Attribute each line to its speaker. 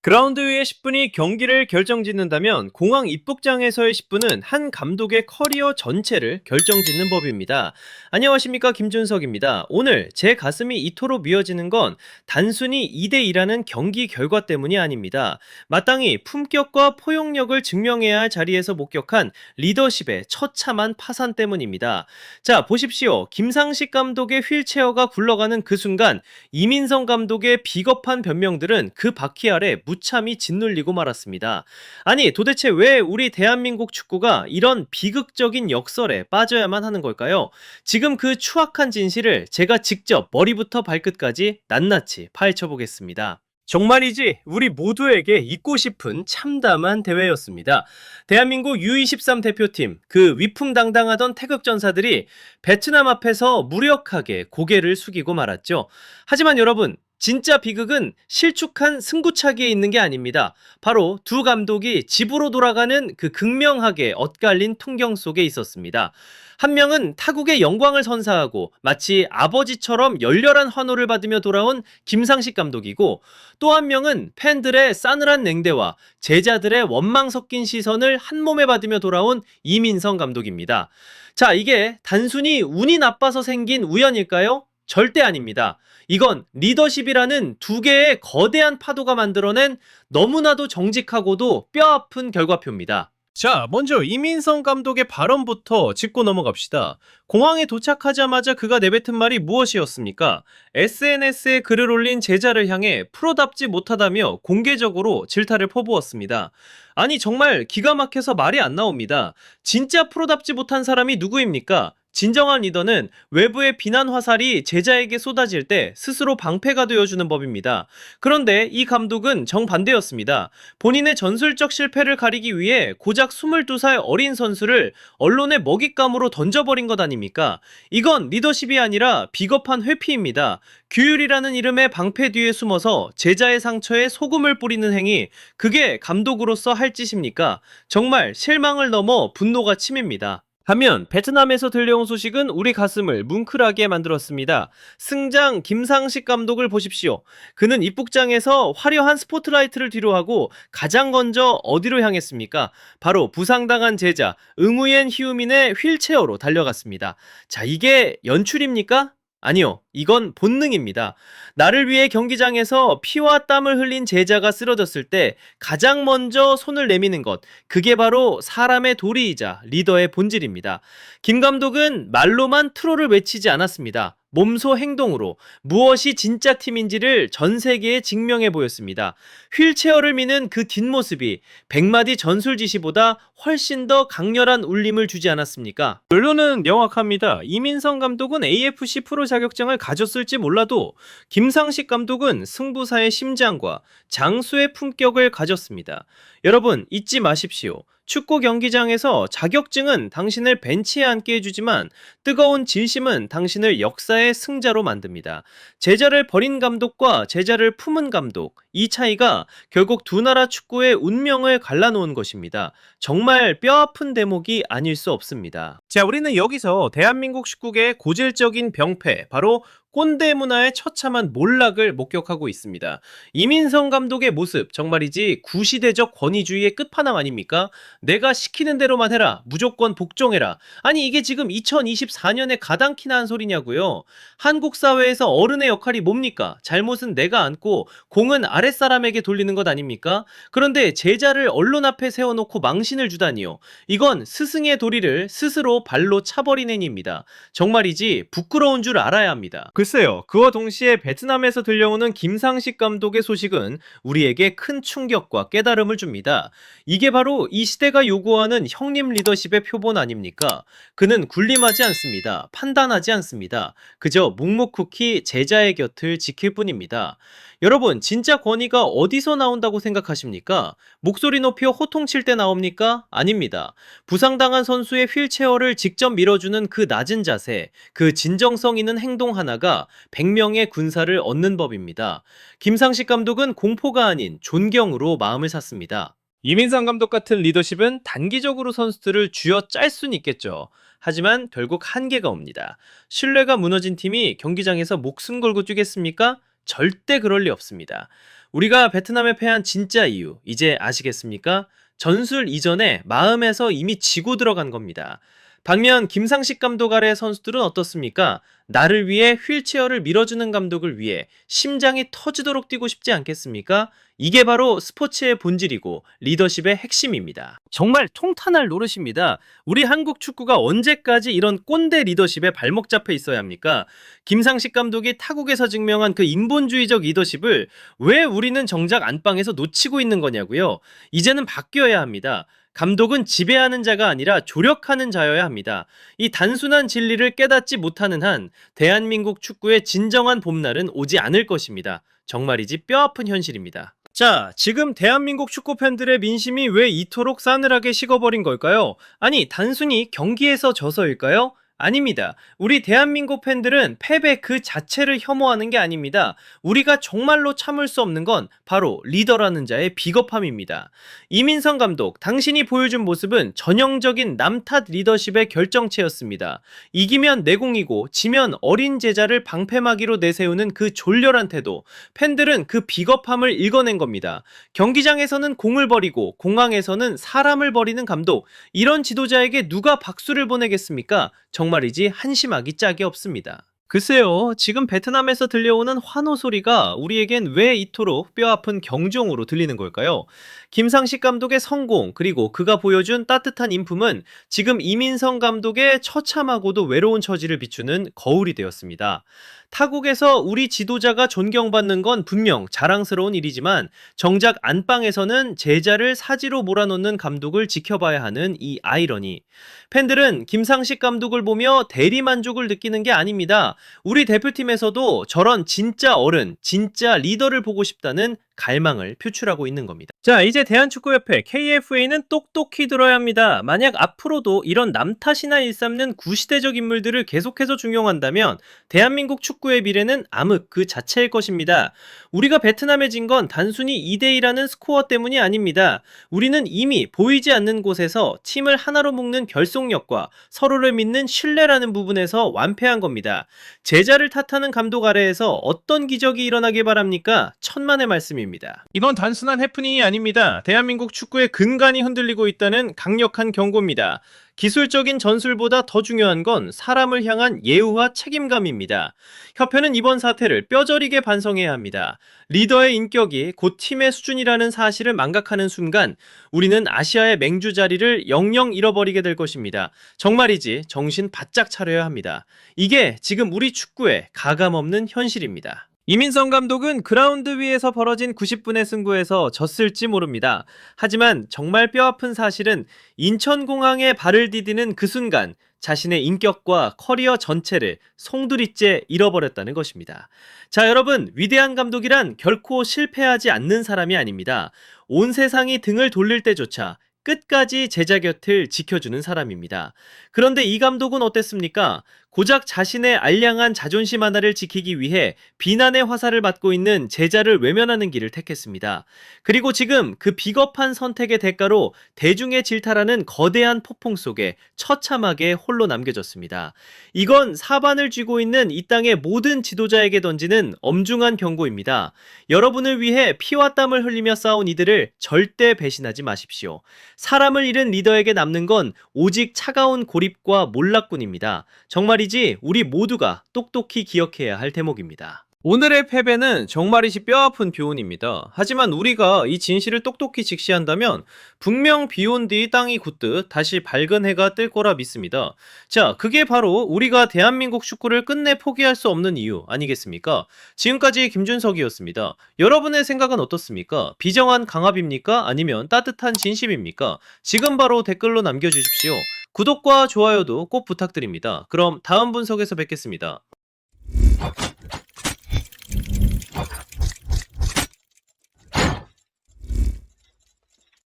Speaker 1: 그라운드 위의 10분이 경기를 결정짓는다면 공항 입국장에서의 10분은 한 감독의 커리어 전체를 결정짓는 법입니다. 안녕하십니까, 김준석입니다. 오늘 제 가슴이 이토록 미어지는 건 단순히 2대2라는 경기 결과 때문이 아닙니다. 마땅히 품격과 포용력을 증명해야 할 자리에서 목격한 리더십의 처참한 파산 때문입니다. 자, 보십시오. 김상식 감독의 휠체어가 굴러가는 그 순간 이민성 감독의 비겁한 변명들은 그 바퀴 아래 무참히 짓눌리고 말았습니다. 아니, 도대체 왜 우리 대한민국 축구가 이런 비극적인 역설에 빠져야만 하는 걸까요? 지금 그 추악한 진실을 제가 직접 머리부터 발끝까지 낱낱이 파헤쳐 보겠습니다. 정말이지 우리 모두에게 잊고 싶은 참담한 대회였습니다. 대한민국 U23 대표팀, 그 위풍당당하던 태극전사들이 베트남 앞에서 무력하게 고개를 숙이고 말았죠. 하지만 여러분, 진짜 비극은 실축한 승부차기에 있는 게 아닙니다. 바로 두 감독이 집으로 돌아가는 그 극명하게 엇갈린 풍경 속에 있었습니다. 한 명은 타국의 영광을 선사하고 마치 아버지처럼 열렬한 환호를 받으며 돌아온 김상식 감독이고, 또 한 명은 팬들의 싸늘한 냉대와 제자들의 원망 섞인 시선을 한 몸에 받으며 돌아온 이민성 감독입니다. 자, 이게 단순히 운이 나빠서 생긴 우연일까요? 절대 아닙니다. 이건 리더십이라는 두 개의 거대한 파도가 만들어낸 너무나도 정직하고도 뼈아픈 결과표입니다. 자, 먼저 이민성 감독의 발언부터 짚고 넘어갑시다. 공항에 도착하자마자 그가 내뱉은 말이 무엇이었습니까? SNS에 글을 올린 제자를 향해 프로답지 못하다며 공개적으로 질타를 퍼부었습니다. 아니, 정말 기가 막혀서 말이 안 나옵니다. 진짜 프로답지 못한 사람이 누구입니까? 진정한 리더는 외부의 비난 화살이 제자에게 쏟아질 때 스스로 방패가 되어주는 법입니다. 그런데 이 감독은 정반대였습니다. 본인의 전술적 실패를 가리기 위해 고작 22살 어린 선수를 언론의 먹잇감으로 던져버린 것 아닙니까? 이건 리더십이 아니라 비겁한 회피입니다. 규율이라는 이름의 방패 뒤에 숨어서 제자의 상처에 소금을 뿌리는 행위, 그게 감독으로서 할 짓입니까? 정말 실망을 넘어 분노가 치밉니다. 하면 베트남에서 들려온 소식은 우리 가슴을 뭉클하게 만들었습니다. 승장 김상식 감독을 보십시오. 그는 입국장에서 화려한 스포트라이트를 뒤로하고 가장 먼저 어디로 향했습니까? 바로 부상당한 제자 응우옌 히우민의 휠체어로 달려갔습니다. 자, 이게 연출입니까? 아니요, 이건 본능입니다. 나를 위해 경기장에서 피와 땀을 흘린 제자가 쓰러졌을 때 가장 먼저 손을 내미는 것, 그게 바로 사람의 도리이자 리더의 본질입니다. 김 감독은 말로만 트롤을 외치지 않았습니다. 몸소 행동으로 무엇이 진짜 팀인지를 전 세계에 증명해 보였습니다. 휠체어를 미는 그 뒷모습이 100마디 전술 지시보다 훨씬 더 강렬한 울림을 주지 않았습니까? 결론은 명확합니다. 이민성 감독은 AFC 프로 자격증을 가졌을지 몰라도 김상식 감독은 승부사의 심장과 장수의 품격을 가졌습니다. 여러분, 잊지 마십시오. 축구 경기장에서 자격증은 당신을 벤치에 앉게 해주지만 뜨거운 진심은 당신을 역사의 승자로 만듭니다. 제자를 버린 감독과 제자를 품은 감독, 이 차이가 결국 두 나라 축구의 운명을 갈라놓은 것입니다. 정말 뼈아픈 대목이 아닐 수 없습니다. 자, 우리는 여기서 대한민국 축구계의 고질적인 병폐, 바로 꼰대 문화의 처참한 몰락을 목격하고 있습니다. 이민성 감독의 모습, 정말이지 구시대적 권위주의의 끝판왕 아닙니까? 내가 시키는 대로만 해라, 무조건 복종해라. 아니, 이게 지금 2024년에 가당키나 한 소리냐고요? 한국 사회에서 어른의 역할이 뭡니까? 잘못은 내가 안고 공은 아랫사람에게 돌리는 것 아닙니까? 그런데 제자를 언론 앞에 세워놓고 망신을 주다니요. 이건 스승의 도리를 스스로 발로 차버린 행위입니다. 정말이지 부끄러운 줄 알아야 합니다. 글쎄요, 그와 동시에 베트남에서 들려오는 김상식 감독의 소식은 우리에게 큰 충격과 깨달음을 줍니다. 이게 바로 이 시대가 요구하는 형님 리더십의 표본 아닙니까? 그는 군림하지 않습니다. 판단하지 않습니다. 그저 묵묵히 제자의 곁을 지킬 뿐입니다. 여러분, 진짜 권위가 어디서 나온다고 생각하십니까? 목소리 높여 호통칠 때 나옵니까? 아닙니다. 부상당한 선수의 휠체어를 직접 밀어주는 그 낮은 자세, 그 진정성 있는 행동 하나가 100명의 군사를 얻는 법입니다. 김상식 감독은 공포가 아닌 존경으로 마음을 샀습니다. 이민상 감독 같은 리더십은 단기적으로 선수들을 쥐어짤 수는 있겠죠. 하지만 결국 한계가 옵니다. 신뢰가 무너진 팀이 경기장에서 목숨 걸고 뛰겠습니까? 절대 그럴 리 없습니다. 우리가 베트남에 패한 진짜 이유, 이제 아시겠습니까? 전술 이전에 마음에서 이미 지고 들어간 겁니다. 반면 김상식 감독 아래 선수들은 어떻습니까? 나를 위해 휠체어를 밀어주는 감독을 위해 심장이 터지도록 뛰고 싶지 않겠습니까? 이게 바로 스포츠의 본질이고 리더십의 핵심입니다. 정말 통탄할 노릇입니다. 우리 한국 축구가 언제까지 이런 꼰대 리더십에 발목 잡혀 있어야 합니까? 김상식 감독이 타국에서 증명한 그 인본주의적 리더십을 왜 우리는 정작 안방에서 놓치고 있는 거냐고요? 이제는 바뀌어야 합니다. 감독은 지배하는 자가 아니라 조력하는 자여야 합니다. 이 단순한 진리를 깨닫지 못하는 한 대한민국 축구의 진정한 봄날은 오지 않을 것입니다. 정말이지 뼈아픈 현실입니다. 자, 지금 대한민국 축구 팬들의 민심이 왜 이토록 싸늘하게 식어버린 걸까요? 아니, 단순히 경기에서 져서일까요? 아닙니다. 우리 대한민국 팬들은 패배 그 자체를 혐오하는 게 아닙니다. 우리가 정말로 참을 수 없는 건 바로 리더라는 자의 비겁함입니다. 이민성 감독, 당신이 보여준 모습은 전형적인 남탓 리더십의 결정체였습니다. 이기면 내공이고 지면 어린 제자를 방패막이로 내세우는 그 졸렬한 태도, 팬들은 그 비겁함을 읽어낸 겁니다. 경기장에서는 공을 버리고 공항에서는 사람을 버리는 감독, 이런 지도자에게 누가 박수를 보내겠습니까? 정말이지 한심하기 짝이 없습니다. 글쎄요, 지금 베트남에서 들려오는 환호 소리가 우리에겐 왜 이토록 뼈아픈 경종으로 들리는 걸까요? 김상식 감독의 성공, 그리고 그가 보여준 따뜻한 인품은 지금 이민성 감독의 처참하고도 외로운 처지를 비추는 거울이 되었습니다. 타국에서 우리 지도자가 존경받는 건 분명 자랑스러운 일이지만 정작 안방에서는 제자를 사지로 몰아넣는 감독을 지켜봐야 하는 이 아이러니. 팬들은 김상식 감독을 보며 대리만족을 느끼는 게 아닙니다. 우리 대표팀에서도 저런 진짜 어른, 진짜 리더를 보고 싶다는 갈망을 표출하고 있는 겁니다. 자, 이제 대한축구협회 KFA는 똑똑히 들어야 합니다. 만약 앞으로도 이런 남탓이나 일삼는 구시대적 인물들을 계속해서 중용한다면 대한민국 축구의 미래는 암흑 그 자체일 것입니다. 우리가 베트남에 진 건 단순히 2대2라는 스코어 때문이 아닙니다. 우리는 이미 보이지 않는 곳에서 팀을 하나로 묶는 결속력과 서로를 믿는 신뢰라는 부분에서 완패한 겁니다. 제자를 탓하는 감독 아래에서 어떤 기적이 일어나길 바랍니까? 천만의 말씀입니다.
Speaker 2: 이건 단순한 해프닝이 아닙니다. 대한민국 축구의 근간이 흔들리고 있다는 강력한 경고입니다. 기술적인 전술보다 더 중요한 건 사람을 향한 예우와 책임감입니다. 협회는 이번 사태를 뼈저리게 반성해야 합니다. 리더의 인격이 곧 팀의 수준이라는 사실을 망각하는 순간 우리는 아시아의 맹주 자리를 영영 잃어버리게 될 것입니다. 정말이지 정신 바짝 차려야 합니다. 이게 지금 우리 축구의 가감없는 현실입니다.
Speaker 1: 이민성 감독은 그라운드 위에서 벌어진 90분의 승부에서 졌을지 모릅니다. 하지만 정말 뼈아픈 사실은 인천공항에 발을 디디는 그 순간 자신의 인격과 커리어 전체를 송두리째 잃어버렸다는 것입니다. 자, 여러분, 위대한 감독이란 결코 실패하지 않는 사람이 아닙니다. 온 세상이 등을 돌릴 때조차 끝까지 제자 곁을 지켜주는 사람입니다. 그런데 이 감독은 어땠습니까? 고작 자신의 알량한 자존심 하나를 지키기 위해 비난의 화살을 받고 있는 제자를 외면하는 길을 택했습니다. 그리고 지금 그 비겁한 선택의 대가로 대중의 질타라는 거대한 폭풍 속에 처참하게 홀로 남겨졌습니다. 이건 사반을 쥐고 있는 이 땅의 모든 지도자에게 던지는 엄중한 경고입니다. 여러분을 위해 피와 땀을 흘리며 싸운 이들을 절대 배신하지 마십시오. 사람을 잃은 리더에게 남는 건 오직 차가운 고립과 몰락뿐입니다. 정말이지 우리 모두가 똑똑히 기억해야 할 대목입니다. 오늘의 패배는 정말이지 뼈아픈 교훈입니다. 하지만 우리가 이 진실을 똑똑히 직시한다면 분명 비온 뒤 땅이 굳듯 다시 밝은 해가 뜰 거라 믿습니다. 자, 그게 바로 우리가 대한민국 축구를 끝내 포기할 수 없는 이유 아니겠습니까? 지금까지 김준석이었습니다. 여러분의 생각은 어떻습니까? 비정한 강압입니까? 아니면 따뜻한 진심입니까? 지금 바로 댓글로 남겨주십시오. 구독과 좋아요도 꼭 부탁드립니다. 그럼 다음 분석에서 뵙겠습니다.